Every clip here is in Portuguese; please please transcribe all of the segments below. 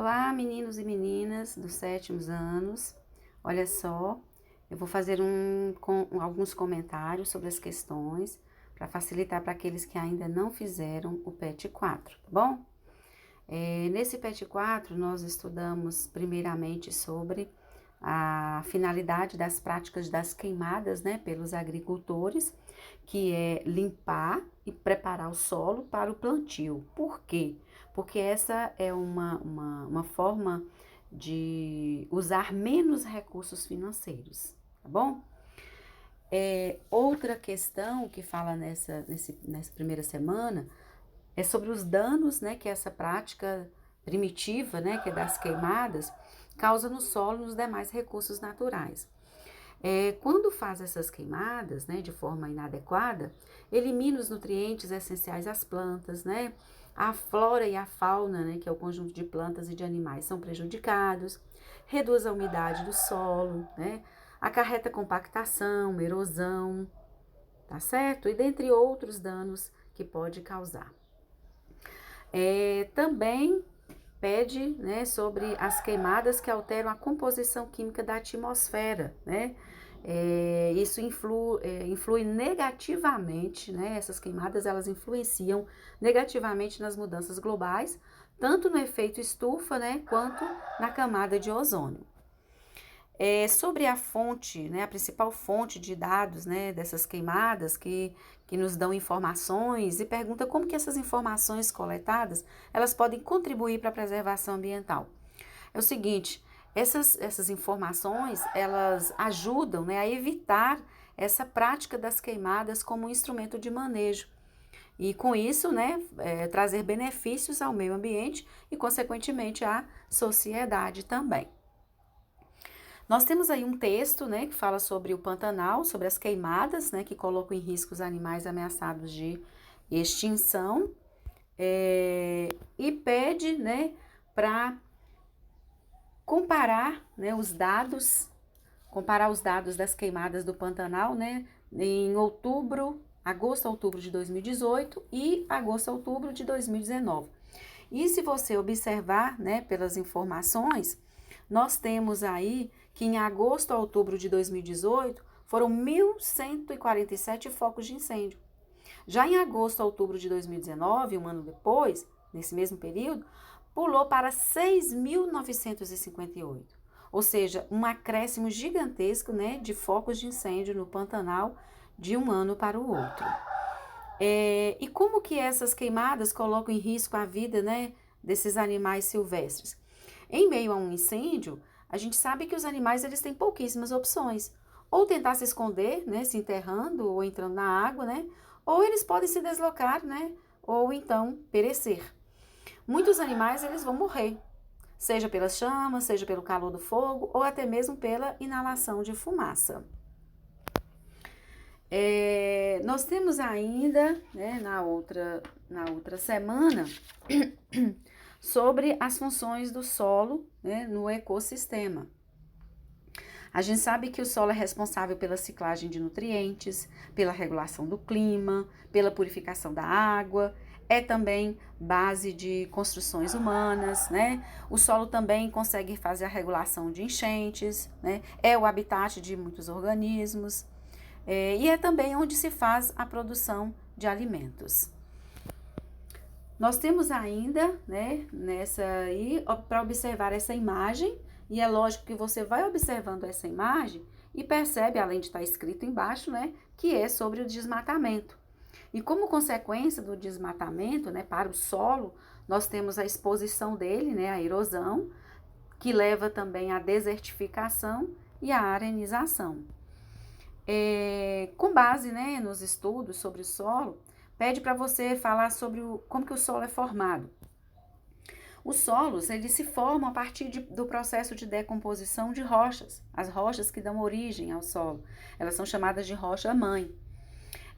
Olá, meninos e meninas dos sétimos anos. Olha só, eu vou fazer alguns comentários sobre as questões para facilitar para aqueles que ainda não fizeram o PET 4, tá bom? Nesse PET 4, nós estudamos primeiramente sobre a finalidade das práticas das queimadas, né, pelos agricultores, que é limpar e preparar o solo para o plantio. Por quê? Porque essa é uma forma de usar menos recursos financeiros, tá bom? Outra questão que fala nessa primeira semana é sobre os danos, né, que essa prática primitiva, né, que é das queimadas, causa no solo e nos demais recursos naturais. Quando faz essas queimadas, né, de forma inadequada, elimina os nutrientes essenciais às plantas, né? A flora e a fauna, né, que é o conjunto de plantas e de animais, são prejudicados, reduz a umidade do solo, né? Acarreta compactação, erosão, tá certo? E dentre outros danos que pode causar. Também pede, né, sobre as queimadas que alteram a composição química da atmosfera, né? Isso influi negativamente, né? Essas queimadas elas influenciam negativamente nas mudanças globais, tanto no efeito estufa, né, quanto na camada de ozônio. Sobre a fonte, né, a principal fonte de dados, né, dessas queimadas que nos dão informações e pergunta como que essas informações coletadas elas podem contribuir para a preservação ambiental. É o seguinte, essas informações elas ajudam, né, a evitar essa prática das queimadas como um instrumento de manejo e com isso, né, trazer benefícios ao meio ambiente e consequentemente à sociedade também. Nós temos aí um texto, né, que fala sobre o Pantanal, sobre as queimadas, né, que colocam em risco os animais ameaçados de extinção, e pede, né, para comparar os dados das queimadas do Pantanal, né, em agosto a outubro de 2018 e agosto a outubro de 2019. E se você observar, né, pelas informações, nós temos aí que em agosto a outubro de 2018 foram 1.147 focos de incêndio. Já em agosto a outubro de 2019, um ano depois, nesse mesmo período, pulou para 6.958. Ou seja, um acréscimo gigantesco, né, de focos de incêndio no Pantanal de um ano para o outro. E como que essas queimadas colocam em risco a vida, né, desses animais silvestres? Em meio a um incêndio, a gente sabe que os animais eles têm pouquíssimas opções. Ou tentar se esconder, né, se enterrando ou entrando na água, né? Ou eles podem se deslocar, né? Ou então perecer. Muitos animais eles vão morrer, seja pelas chamas, seja pelo calor do fogo ou até mesmo pela inalação de fumaça. Nós temos ainda, né, na outra semana, sobre as funções do solo, né, no ecossistema. A gente sabe que o solo é responsável pela ciclagem de nutrientes, pela regulação do clima, pela purificação da água, é também base de construções humanas, né? O solo também consegue fazer a regulação de enchentes, né? É o habitat de muitos organismos, e é também onde se faz a produção de alimentos. Nós temos ainda, né, nessa aí, para observar essa imagem, e é lógico que você vai observando essa imagem e percebe, além de estar escrito embaixo, né, que é sobre o desmatamento. E como consequência do desmatamento, né, para o solo, nós temos a exposição dele, né, a erosão, que leva também à desertificação e à arenização. Com base, né, nos estudos sobre o solo, pede para você falar sobre como que o solo é formado. Os solos, eles se formam a partir do processo de decomposição de rochas, as rochas que dão origem ao solo. Elas são chamadas de rocha-mãe.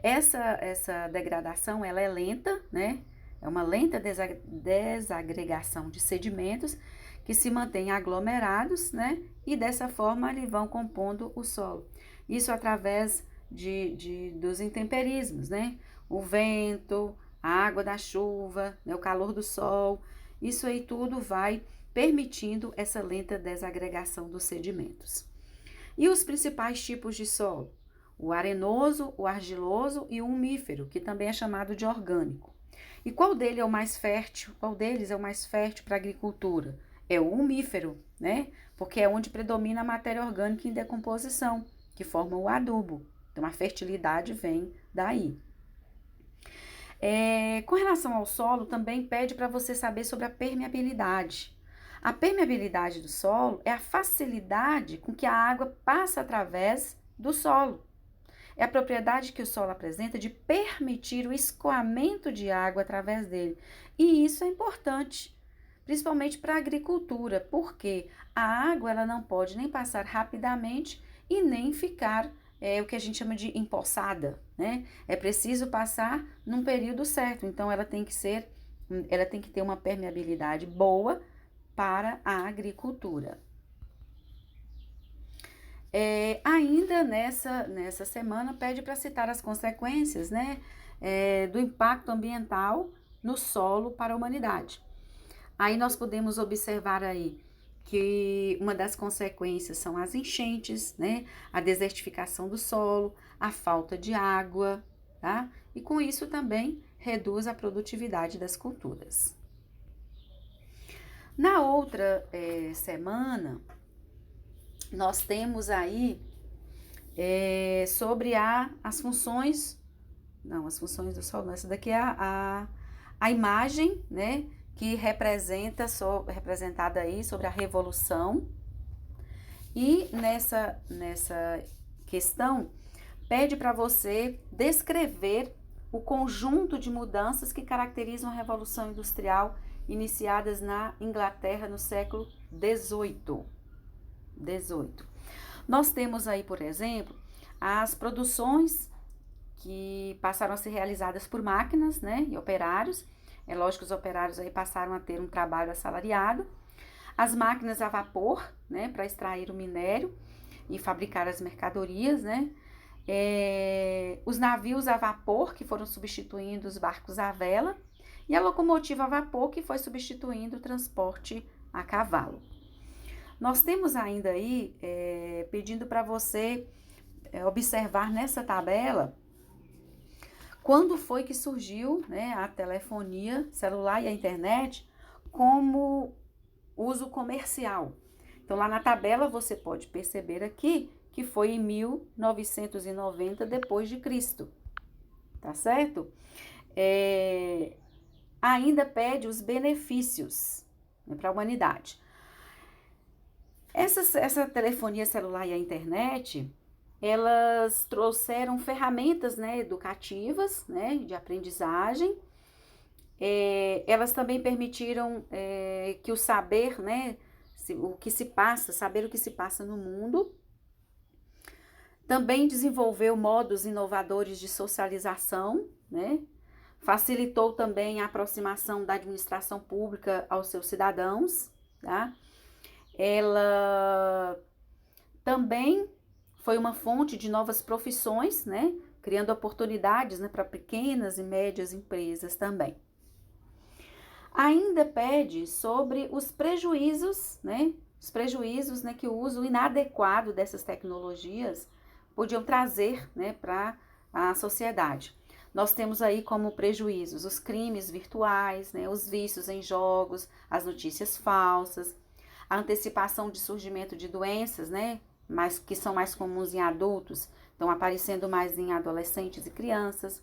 Essa degradação, ela é lenta, né? É uma lenta desagregação de sedimentos que se mantêm aglomerados, né? E dessa forma, eles vão compondo o solo. Isso através dos intemperismos, né? O vento, a água da chuva, né? O calor do sol. isso aí tudo vai permitindo essa lenta desagregação dos sedimentos. E os principais tipos de solo? O arenoso, o argiloso e o umífero, que também é chamado de orgânico. E qual deles é o mais fértil? Qual deles é o mais fértil para a agricultura? É o umífero, né? Porque é onde predomina a matéria orgânica em decomposição, que forma o adubo. Então, a fertilidade vem daí. Com relação ao solo, também pede para você saber sobre a permeabilidade. A permeabilidade do solo é a facilidade com que a água passa através do solo. É a propriedade que o solo apresenta de permitir o escoamento de água através dele. E isso é importante, principalmente para a agricultura, porque a água ela não pode nem passar rapidamente e nem ficar o que a gente chama de empoçada, né? É preciso passar num período certo, então ela tem que ter uma permeabilidade boa para a agricultura. Ainda nessa semana pede para citar as consequências, né, do impacto ambiental no solo para a humanidade. Aí nós podemos observar aí que uma das consequências são as enchentes, né, a desertificação do solo, a falta de água, tá? E com isso também reduz a produtividade das culturas. Na outra semana, nós temos aí sobre as funções do Sol, não, essa daqui é a imagem, né, que representada aí sobre a Revolução. E nessa questão, pede para você descrever o conjunto de mudanças que caracterizam a Revolução Industrial iniciadas na Inglaterra no século XVIII. Nós temos aí, por exemplo, as produções que passaram a ser realizadas por máquinas, né, e operários. É lógico que os operários aí passaram a ter um trabalho assalariado. As máquinas a vapor, né, para extrair o minério e fabricar as mercadorias, né. Os navios a vapor, que foram substituindo os barcos à vela, e a locomotiva a vapor, que foi substituindo o transporte a cavalo. Nós temos ainda aí, pedindo para você observar nessa tabela, quando foi que surgiu, né, a telefonia celular e a internet como uso comercial. Então, lá na tabela você pode perceber aqui que foi em 1990 depois de Cristo, tá certo? Ainda pede os benefícios, né, para a humanidade. Essa telefonia celular e a internet, elas trouxeram ferramentas, né, educativas, né, de aprendizagem. Elas também permitiram que o saber, né, saber o que se passa no mundo. Também desenvolveu modos inovadores de socialização, né? Facilitou também a aproximação da administração pública aos seus cidadãos, tá? Ela também foi uma fonte de novas profissões, né? Criando oportunidades, né, para pequenas e médias empresas também. Ainda pede sobre os prejuízos, né? Os prejuízos, né, que o uso inadequado dessas tecnologias podiam trazer, né, para a sociedade. Nós temos aí como prejuízos os crimes virtuais, né, os vícios em jogos, as notícias falsas, a antecipação de surgimento de doenças, né, mas que são mais comuns em adultos, estão aparecendo mais em adolescentes e crianças.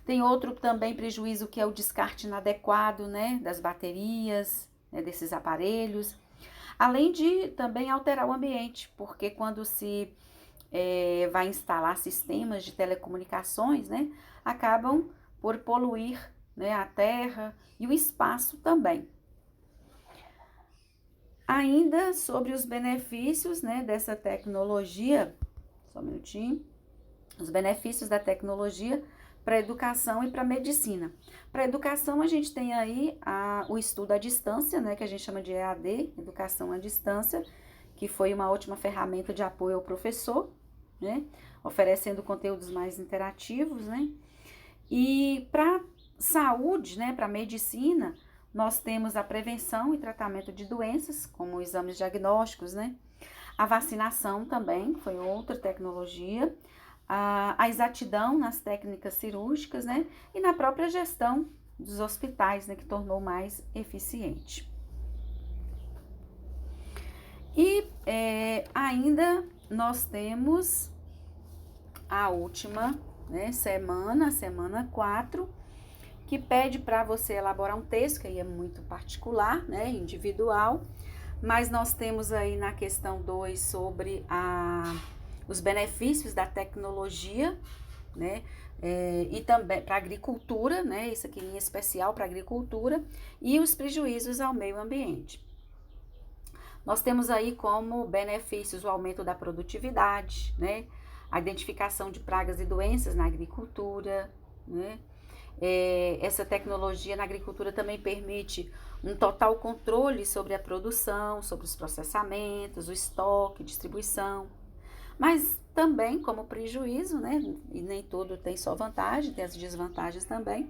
Tem outro também prejuízo que é o descarte inadequado, né, das baterias, né, desses aparelhos, além de também alterar o ambiente, porque quando se vai instalar sistemas de telecomunicações, né, acabam por poluir, né, a terra e o espaço também. Ainda sobre os benefícios, né, dessa tecnologia, só um minutinho, os benefícios da tecnologia para a educação e para a medicina. Para a educação, a gente tem aí o estudo à distância, né, que a gente chama de EAD, Educação à Distância, que foi uma ótima ferramenta de apoio ao professor, né, oferecendo conteúdos mais interativos, né. E para saúde, né, para medicina, Nós temos a prevenção e tratamento de doenças, como exames diagnósticos, né? A vacinação também foi outra tecnologia. A exatidão nas técnicas cirúrgicas, né? E na própria gestão dos hospitais, né? Que tornou mais eficiente. E ainda nós temos a última, né, semana, a semana 4, que pede para você elaborar um texto, que aí é muito particular, né, individual, mas nós temos aí na questão 2 sobre os benefícios da tecnologia, né, e também para a agricultura, né, isso aqui em especial para a agricultura, e os prejuízos ao meio ambiente. Nós temos aí como benefícios o aumento da produtividade, né, a identificação de pragas e doenças na agricultura, né, essa tecnologia na agricultura também permite um total controle sobre a produção, sobre os processamentos, o estoque, distribuição, mas também como prejuízo, né? E nem tudo tem só vantagem, tem as desvantagens também.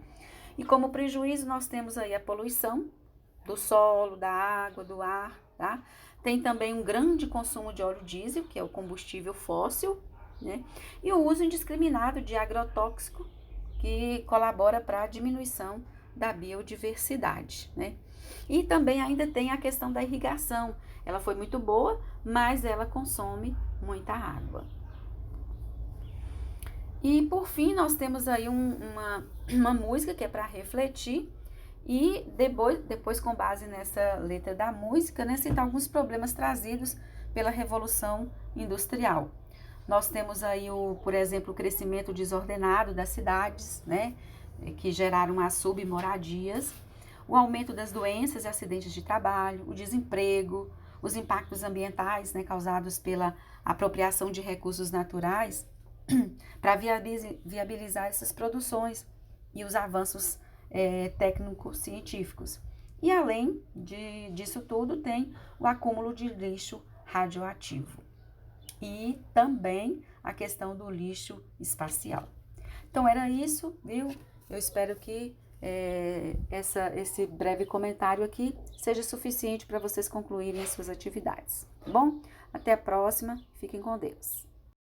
E como prejuízo nós temos aí a poluição do solo, da água, do ar, tá? Tem também um grande consumo de óleo diesel, que é o combustível fóssil, né? E o uso indiscriminado de agrotóxico, que colabora para a diminuição da biodiversidade, né? E também ainda tem a questão da irrigação. Ela foi muito boa, mas ela consome muita água. E por fim, nós temos aí uma música que é para refletir e depois, com base nessa letra da música, né, citar alguns problemas trazidos pela Revolução Industrial. Nós temos aí, por exemplo, o crescimento desordenado das cidades, né, que geraram as submoradias, o aumento das doenças e acidentes de trabalho, o desemprego, os impactos ambientais, né, causados pela apropriação de recursos naturais para viabilizar essas produções e os avanços técnicos científicos. E além disso tudo, tem o acúmulo de lixo radioativo e também a questão do lixo espacial. Então era isso, viu? Eu espero que esse breve comentário aqui seja suficiente para vocês concluírem as suas atividades, tá bom? Até a próxima, fiquem com Deus.